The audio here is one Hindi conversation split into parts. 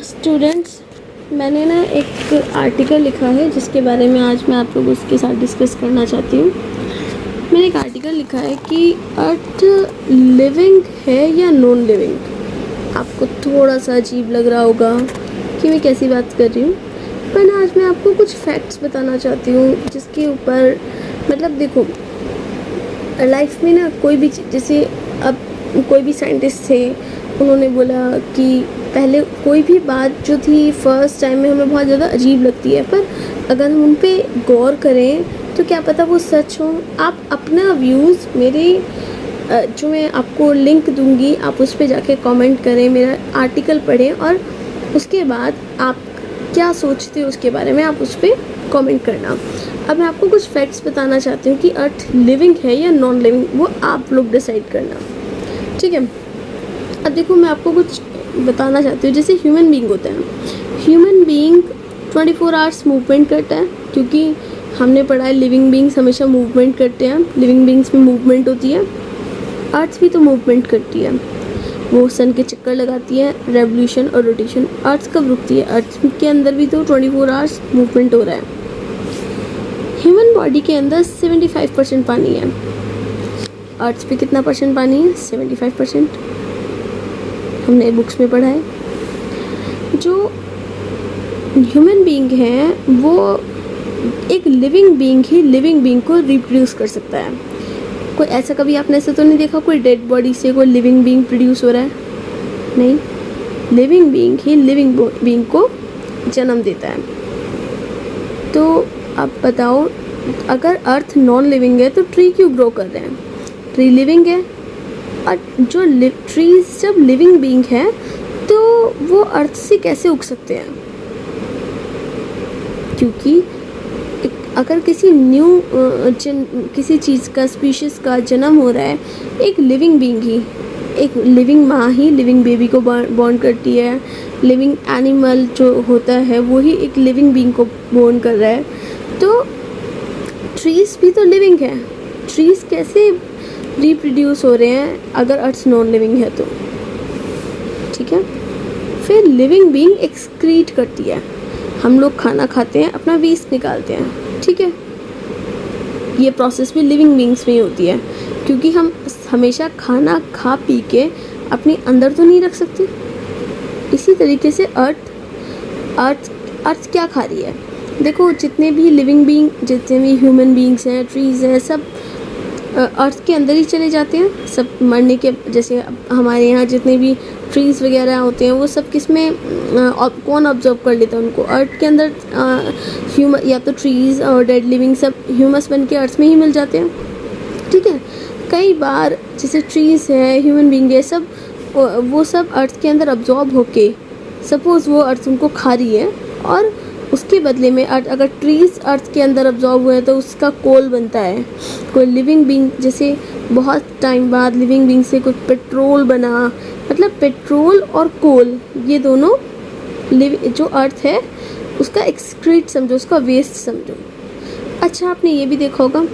स्टूडेंट्स, मैंने ना एक आर्टिकल लिखा है जिसके बारे में आज मैं आप लोगों के साथ डिस्कस करना चाहती हूँ। मैंने एक आर्टिकल लिखा है कि अर्थ लिविंग है या नॉन लिविंग। आपको थोड़ा सा अजीब लग रहा होगा कि मैं कैसी बात कर रही हूँ, पर ना आज मैं आपको कुछ फैक्ट्स बताना चाहती हूँ जिसके ऊपर मतलब देखो, लाइफ में ना कोई भी जैसे अब कोई भी साइंटिस्ट थे, उन्होंने बोला कि पहले कोई भी बात जो थी फर्स्ट टाइम में हमें बहुत ज़्यादा अजीब लगती है, पर अगर हम उन पे गौर करें तो क्या पता वो सच हो। आप अपना व्यूज़ मेरे जो मैं आपको लिंक दूंगी आप उस पर जाके कमेंट करें, मेरा आर्टिकल पढ़ें और उसके बाद आप क्या सोचते हो उसके बारे में आप उस पर कमेंट करना। अब मैं आपको कुछ फैक्ट्स बताना चाहती हूँ कि अर्थ लिविंग है या नॉन लिविंग, वो आप लोग डिसाइड करना, ठीक है। अब देखो, मैं आपको कुछ बताना चाहती हूँ। जैसे ह्यूमन बीइंग होता है, ह्यूमन बीइंग 24 आवर्स मूवमेंट करता है, क्योंकि हमने पढ़ा है लिविंग बीइंग्स हमेशा मूवमेंट करते हैं। लिविंग बीइंग्स में मूवमेंट होती है, अर्थ भी तो मूवमेंट करती है। वो सन के चक्कर लगाती है, रेवोल्यूशन और रोटेशन। अर्थ कब रुकती है? अर्थ के अंदर भी तो 24 आवर्स मूवमेंट हो रहा है। ह्यूमन बॉडी के अंदर 75% पानी है। अर्थ पे कितना परसेंट पानी है? 75%। हमने बुक्स में पढ़ा है। जो ह्यूमन बीइंग है वो एक लिविंग बीइंग ही लिविंग बीइंग को रिप्रोड्यूस कर सकता है। कोई ऐसा कभी आपने ऐसा तो नहीं देखा कोई डेड बॉडी से कोई लिविंग बीइंग प्रोड्यूस हो रहा है? नहीं, लिविंग बीइंग ही लिविंग बीइंग को जन्म देता है। तो अब बताओ, अगर अर्थ नॉन लिविंग है तो ट्री क्यों ग्रो कर रहे हैं? ट्री लिविंग है, और जो ट्रीज जब लिविंग बीइंग है तो वो अर्थ से कैसे उग सकते हैं? क्योंकि अगर किसी किसी चीज़ का स्पीशीज़ का जन्म हो रहा है, एक लिविंग बीइंग ही, एक लिविंग माँ ही लिविंग बेबी को बॉर्न करती है। लिविंग एनिमल जो होता है वो ही एक लिविंग बीइंग को बॉर्न कर रहा है। तो ट्रीज़ भी तो लिविंग है, ट्रीज़ कैसे रिप्रोड्यूस हो रहे हैं अगर अर्थ नॉन लिविंग है तो? ठीक है। फिर लिविंग बीइंग एक्सक्रीट करती है। हम लोग खाना खाते हैं, अपना वेस्ट निकालते हैं, ठीक है। ये प्रोसेस भी लिविंग बीइंग्स में ही होती है, क्योंकि हम हमेशा खाना खा पी के अपने अंदर तो नहीं रख सकते। इसी तरीके से अर्थ क्या खा रही है? देखो, जितने भी लिविंग बीइंग, जितने भी ह्यूमन बीइंग्स हैं, ट्रीज़ हैं, सब अर्थ के अंदर ही चले जाते हैं। सब मरने के, जैसे हमारे यहाँ जितने भी ट्रीज़ वगैरह होते हैं वो सब किस में कौन ऑब्जर्व कर लेता है उनको? अर्थ के अंदर ह्यूमन, या तो ट्रीज़ और डेड लिविंग सब ह्यूमस बन के अर्थ में ही मिल जाते हैं, ठीक है। कई बार जैसे ट्रीज़ है, ह्यूमन बीइंग है, सब वो सब अर्थ के अंदर ऑब्जॉर्ब होके, सपोज़ वो अर्थ उनको खा रही है और उसके बदले में अगर ट्रीज़ अर्थ के अंदर ऑब्जॉर्ब हुए हैं तो उसका कोल बनता है। कोई लिविंग बीइंग, जैसे बहुत टाइम बाद लिविंग बीइंग से कुछ पेट्रोल बना, मतलब पेट्रोल और कोल ये दोनों जो अर्थ है उसका एक्सक्रीट समझो, उसका वेस्ट समझो। अच्छा, आपने ये भी देखा होगा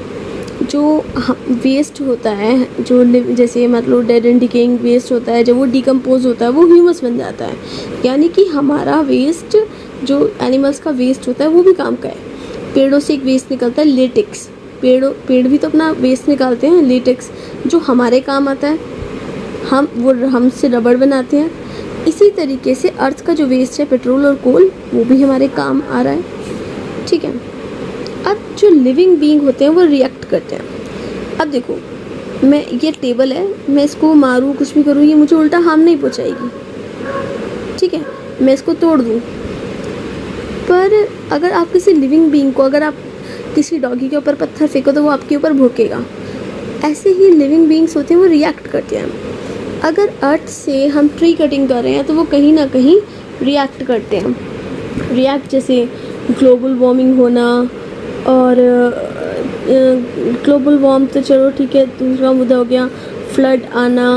जो वेस्ट होता है, जो जैसे मतलब डेड एंड डिकेइंग वेस्ट होता है, जब वो डिकम्पोज होता है वो ह्यूमस बन जाता है। यानी कि हमारा वेस्ट, जो एनिमल्स का वेस्ट होता है वो भी काम का है। पेड़ों से एक वेस्ट निकलता है, लेटेक्स। पेड़ भी तो अपना वेस्ट निकालते हैं, लेटेक्स, जो हमारे काम आता है। हमसे रबड़ बनाते हैं। इसी तरीके से अर्थ का जो वेस्ट है, पेट्रोल और कोल, वो भी हमारे काम आ रहा है, ठीक है। अब जो लिविंग बीइंग होते हैं वो रिएक्ट करते हैं। अब देखो, मैं ये टेबल है, मैं इसको मारूँ, कुछ भी करूँ, ये मुझे उल्टा हार्म नहीं पहुँचाएगी, ठीक है। मैं इसको तोड़ दूँ, पर अगर आप किसी लिविंग बीइंग को, अगर आप किसी डॉगी के ऊपर पत्थर फेंको तो वो आपके ऊपर भौंकेगा। ऐसे ही लिविंग बीइंग्स होते हैं, वो रिएक्ट करते हैं। अगर अर्थ से हम ट्री कटिंग कर रहे हैं तो वो कहीं ना कहीं रिएक्ट करते हैं। रिएक्ट जैसे ग्लोबल वार्मिंग होना, और ग्लोबल वार्म तो चलो ठीक है, दूसरा मुद्दा हो गया फ्लड आना।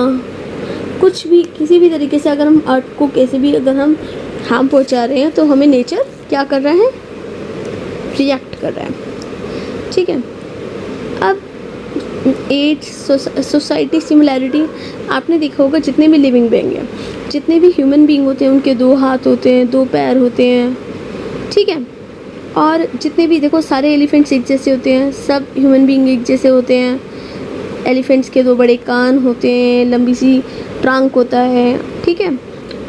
कुछ भी, किसी भी तरीके से अगर हम अर्थ को कैसे भी अगर हम हार्म पहुंचा रहे हैं तो हमें नेचर क्या कर रहा है? रिएक्ट कर रहा है, ठीक है। अब एज, सोसाइटी, सिमिलैरिटी, आपने देखा होगा जितने भी लिविंग बीइंग हैं, जितने भी ह्यूमन बीइंग होते हैं उनके 2 हाथ होते हैं, 2 पैर होते हैं, ठीक है। और जितने भी देखो सारे एलिफेंट्स एक जैसे होते हैं, सब ह्यूमन बीइंग एक जैसे होते हैं। एलिफेंट्स के 2 बड़े कान होते हैं, लंबी सी ट्रंक होता है, ठीक है।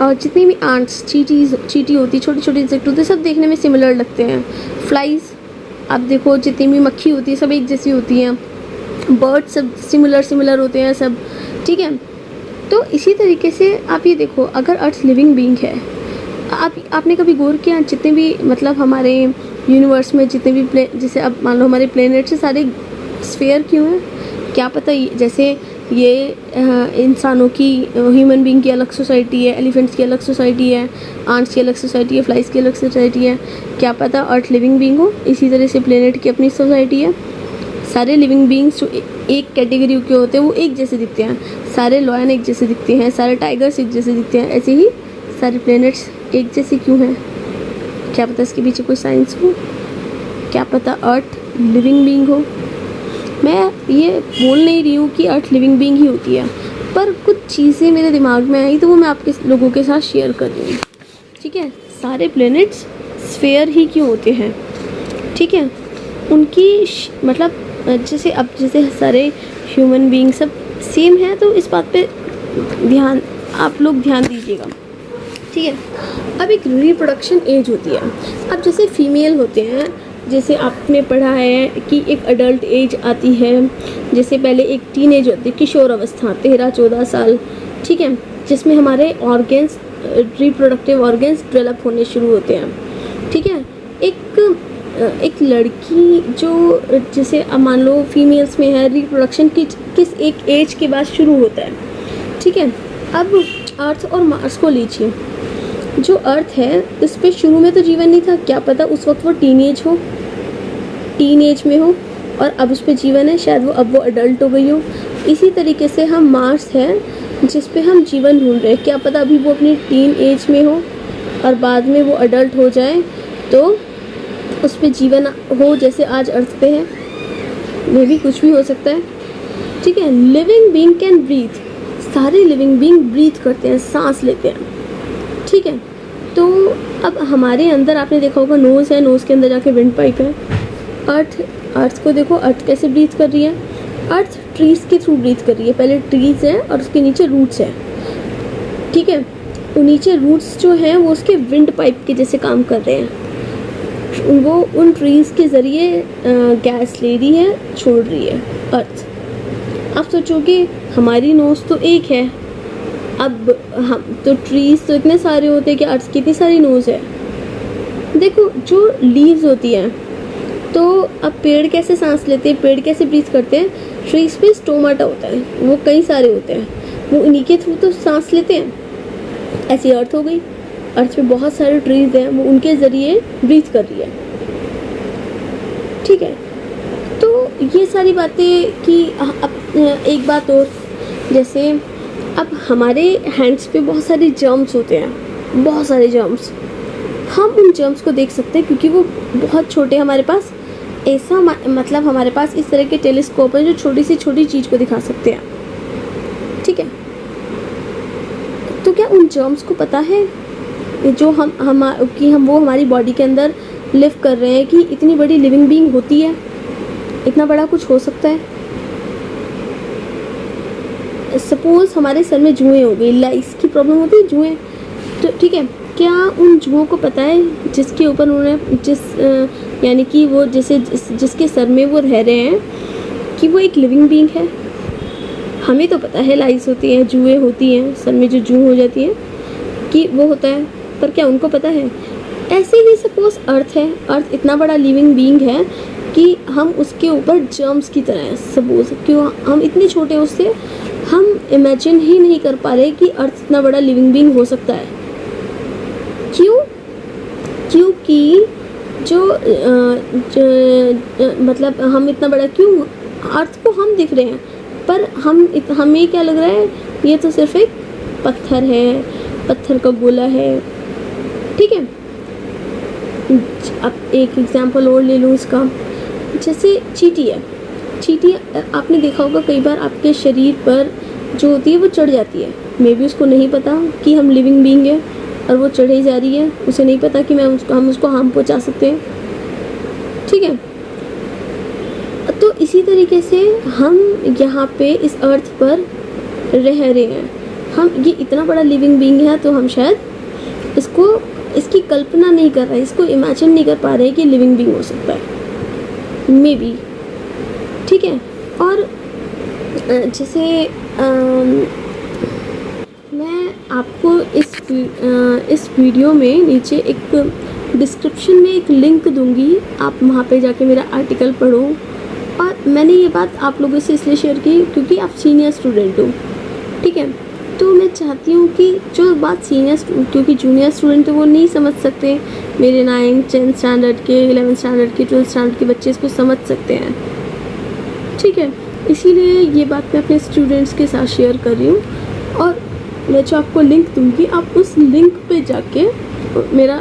और जितनी भी आंट्स, चीटी होती है, छोटे छोटे इंसेक्ट होते हैं, सब देखने में सिमिलर लगते हैं। फ्लाइज आप देखो, जितनी भी मक्खी होती है सब एक जैसी होती हैं। बर्ड सब सिमिलर होते हैं सब, ठीक है। तो इसी तरीके से आप ये देखो, अगर अर्थ लिविंग बीइंग है, आपने कभी गौर किया जितने भी मतलब हमारे यूनिवर्स में जितने भी जैसे अब मान लो हमारे प्लेनेट से सारे स्फीयर क्यों हैं? क्या पता जैसे ये इंसानों की, ह्यूमन बीइंग की अलग सोसाइटी है, एलिफेंट्स की अलग सोसाइटी है, आंट्स की अलग सोसाइटी है, फ्लाइज की अलग सोसाइटी है, क्या पता अर्थ लिविंग बीइंग हो। इसी तरह से प्लेनेट की अपनी सोसाइटी है। सारे लिविंग बीइंग्स जो एक कैटेगरी के होते हैं वो एक जैसे दिखते हैं, सारे लॉयन एक जैसे दिखते हैं, सारे टाइगर्स एक जैसे दिखते हैं, ऐसे ही सारे प्लेनेट्स एक जैसे क्यों हैं? क्या पता इसके पीछे कोई साइंस हो, क्या पता अर्थ लिविंग बीइंग हो। मैं ये बोल नहीं रही हूँ कि अर्थ लिविंग बीइंग ही होती है, पर कुछ चीज़ें मेरे दिमाग में आई तो वो मैं आपके लोगों के साथ शेयर कर रही हूँ, ठीक है। सारे प्लैनेट्स स्फीयर ही क्यों होते हैं, ठीक है। उनकी मतलब जैसे सारे ह्यूमन बीइंग सब सेम है, तो इस बात पे आप लोग ध्यान दीजिएगा, ठीक है। अब एक रिप्रोडक्शन एज होती है। अब जैसे फीमेल होते हैं, जैसे आपने पढ़ा है कि एक अडल्ट एज आती है, जैसे पहले एक टीनेज होती है, किशोर अवस्था 13-14 साल, ठीक है, जिसमें हमारे ऑर्गेन्स, रिप्रोडक्टिव ऑर्गेन्स डेवलप होने शुरू होते हैं, ठीक है। एक लड़की जो जैसे अब मान लो फीमेल्स में है, रिप्रोडक्शन किस एक एज के बाद शुरू होता है, ठीक है। अब अर्थ और मार्स को लीजिए। जो अर्थ है उस पर शुरू में तो जीवन नहीं था, क्या पता उस वक्त वो टीनेज में हो और अब उस पर जीवन है, शायद वो अडल्ट हो गई हो। इसी तरीके से हम मार्स है जिस पे हम जीवन ढूंढ रहे हैं, क्या पता अभी वो अपनी टीन एज में हो और बाद में वो अडल्ट हो जाए तो उस पर जीवन हो, जैसे आज अर्थ पे है। मे भी कुछ भी हो सकता है, ठीक है। लिविंग बीइंग कैन ब्रीथ, सारे लिविंग बीइंग ब्रीथ करते हैं, सांस लेते हैं, ठीक है। तो अब हमारे अंदर आपने देखा होगा नोज़ है, नोज़ के अंदर जाके विंड पाइप है। अर्थ को देखो, अर्थ कैसे ब्रीथ कर रही है? अर्थ ट्रीज़ के थ्रू ब्रीथ कर रही है। पहले ट्रीज़ हैं और उसके नीचे रूट्स हैं, ठीक है। तो नीचे रूट्स जो हैं वो उसके विंड पाइप के जैसे काम कर रहे हैं, वो उन ट्रीज़ के ज़रिए गैस ले रही है, छोड़ रही है अर्थ। आप सोचोगे हमारी नोज़ तो एक है, अब हम तो ट्रीज़ तो इतने सारे होते हैं कि अर्थ की कितनी सारी नोज़ है। देखो जो लीव्स होती हैं, तो अब पेड़ कैसे सांस लेते हैं, पेड़ कैसे ब्रीथ करते हैं? ट्रीज पे स्टोमाटा होता है, वो कई सारे होते हैं, वो उन्हीं के थ्रू तो सांस लेते हैं। ऐसी अर्थ हो गई, अर्थ पे बहुत सारे ट्रीज हैं, वो उनके ज़रिए ब्रीथ कर रही है, ठीक है। तो ये सारी बातें कि अब एक बात और, जैसे अब हमारे हैंड्स पे बहुत सारे जर्म्स होते हैं, बहुत सारे जर्म्स। हम उन जर्म्स को देख सकते हैं क्योंकि वो बहुत छोटे, हमारे पास ऐसा मतलब हमारे पास इस तरह के टेलीस्कोप हैं जो छोटी सी छोटी चीज़ को दिखा सकते हैं, ठीक है। तो क्या उन जर्म्स को पता है जो हम वो हमारी बॉडी के अंदर लिव कर रहे हैं कि इतनी बड़ी लिविंग बीइंग होती है, इतना बड़ा कुछ हो सकता है? सपोज़ हमारे सर में जुएँ हो गई, लाइस की प्रॉब्लम होती है, जुएँ, तो ठीक है, क्या उन जुओं को पता है जिसके ऊपर उन्होंने यानी कि वो जिसके सर में वो रह रहे हैं कि वो एक लिविंग बीइंग है? हमें तो पता है लाइस होती हैं, जुएँ होती हैं, सर में जो जू हो जाती हैं कि वो होता है, पर क्या उनको पता है? ऐसे ही सपोज़ अर्थ है, अर्थ इतना बड़ा लिविंग बीइंग है कि हम उसके ऊपर जर्म्स की तरह हैं। सपोज़ क्यों हम इतने छोटे, उससे हम इमेजिन ही नहीं कर पा रहे कि अर्थ इतना बड़ा लिविंग बीइंग हो सकता है। क्यों? क्योंकि मतलब हम इतना बड़ा क्यों, अर्थ को हम दिख रहे हैं पर हमें क्या लग रहा है, ये तो सिर्फ एक पत्थर है, पत्थर का गोला है, ठीक है। अब एक एग्जांपल और ले लूँ इसका, जैसे चींटी है। चींटी आपने देखा होगा कई बार आपके शरीर पर जो होती है वो चढ़ जाती है, मे बी उसको नहीं पता कि हम लिविंग बीइंग है और वो चढ़े जा रही है, उसे नहीं पता कि हम उसको हार्म पहुंचा सकते हैं, ठीक है। तो इसी तरीके से हम यहाँ पे इस अर्थ पर रह रहे हैं, हम ये इतना बड़ा लिविंग बीइंग है, तो हम शायद इसकी कल्पना नहीं कर रहे, इसको इमेजिन नहीं कर पा रहे कि लिविंग बीइंग हो सकता है, मे बी, ठीक है। और जैसे मैं आपको इस वीडियो में नीचे एक डिस्क्रिप्शन में एक लिंक दूंगी, आप वहाँ पे जाके मेरा आर्टिकल पढ़ो। और मैंने ये बात आप लोगों से इसलिए शेयर की क्योंकि आप सीनियर स्टूडेंट हो, ठीक है। तो मैं चाहती हूँ कि जो बात क्योंकि जूनियर स्टूडेंट है वो नहीं समझ सकते, मेरे 9th 10th स्टैंडर्ड के, 11th स्टैंडर्ड के, 12th स्टैंडर्ड के बच्चे इसको समझ सकते हैं, ठीक है। इसीलिए ये बात मैं अपने स्टूडेंट्स के साथ शेयर कर रही हूँ। और मैं जो आपको लिंक दूँगी, आप उस लिंक पे जाके मेरा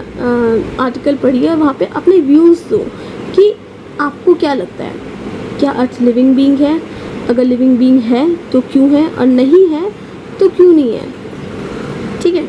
आर्टिकल पढ़िए, वहाँ पे अपने व्यूज़ दो कि आपको क्या लगता है, क्या अर्थ लिविंग बीइंग है, अगर लिविंग बीइंग है तो क्यों है, और नहीं है तो क्यों नहीं है, ठीक है।